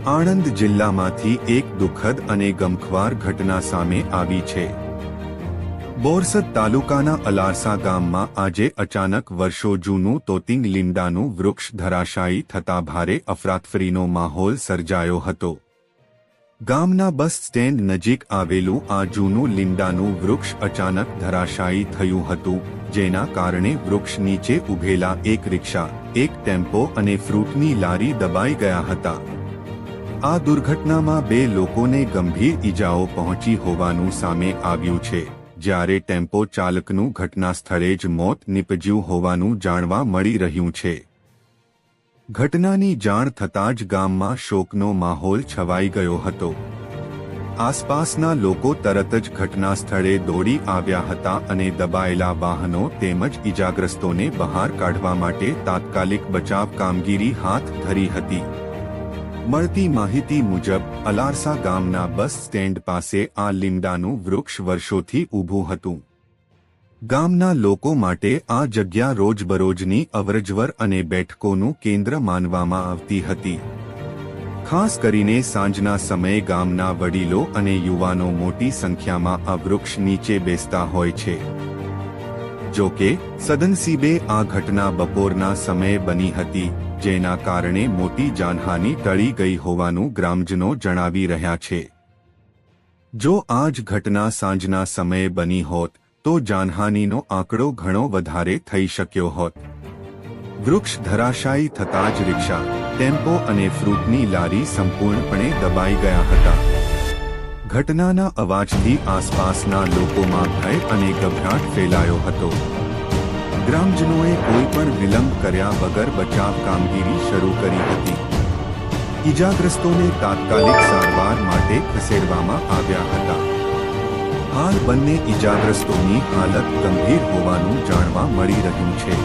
આણંદ જિલ્લામાંથી એક દુઃખદ અને ગમખ્વાર ઘટના સામે આવી છે। બોરસદ તાલુકાના અલારસા ગામમાં આજે અચાનક વર્ષો જૂનું તોતિંગ લીમડાનું વૃક્ષ ધરાશાયી થતા ભારે અફરાતફરીનો માહોલ સર્જાયો હતો। ગામના બસ સ્ટેન્ડ નજીક આવેલું આ જૂનું લીમડાનું વૃક્ષ અચાનક ધરાશાયી થયું હતું, જેના કારણે વૃક્ષ નીચે ઊભેલા એક રિક્ષા, એક ટેમ્પો અને ફ્રૂટની લારી દબાઈ ગયા હતા। આ દુર્ઘટનામાં 2 લોકોને ગંભીર ઈજાઓ પહોંચી હોવાનું સામે આવ્યું છે, જ્યારે ટેમ્પો ચાલકનું ઘટના સ્થળે જ મોત નીપજ્યું હોવાનું જાણવા મળી રહ્યું છે। ઘટનાની જાણ થતાં જ ગામમાં શોકનો માહોલ છવાઈ ગયો હતો। આસપાસના લોકો તરત જ ઘટના સ્થળે દોડી આવ્યા હતા અને દબાયેલા વાહનો તેમજ ઈજાગ્રસ્તોને બહાર કાઢવા માટે તાત્કાલિક બચાવ કામગીરી હાથ ધરી હતી। મળતી માહિતી મુજબ અલારસા ગામના બસ સ્ટેન્ડ પાસે આ લીમડાનું વૃક્ષ વર્ષોથી ઊભું હતું। ગામના લોકો માટે આ જગ્યા રોજબરોજની અવરજવર અને બેઠકોનું કેન્દ્ર માનવામાં આવતી હતી। ખાસ કરીને સાંજના સમયે ગામના વડીલો અને યુવાનો મોટી સંખ્યામાં આ વૃક્ષ નીચે બેસતા હોય છે। જો કે સદનસીબે આ ઘટના બપોરના સમયે બની હતી, જેના કારણે મોટી જાનહાનિ ટળી ગઈ હોવાનું ગ્રામજનો જણાવી રહ્યા છે। જો આ જ ઘટના સાંજના સમયે બની હોત તો જાનહાનિનો આંકડો ઘણો વધારે થઈ શક્યો હોત। વૃક્ષ ધરાશાયી થતાં જ રિક્ષા, ટેમ્પો અને ફ્રૂટની લારી સંપૂર્ણપણે દબાઈ ગયા હતા। ઘટનાના અવાજથી આસપાસના લોકોમાં ભય અને ગભરાટ ફેલાયો હતો। ગ્રામજનોએ કોઈ પણ વિલંબ કર્યા વગર બચાવ કામગીરી શરૂ કરી હતી। ઈજાગ્રસ્તોને તાત્કાલિક સારવાર માટે ખસેડવામાં આવ્યા હતા। હાલ બંને ઈજાગ્રસ્તોની હાલત ગંભીર હોવાનું જાણવા મળી રહ્યું છે।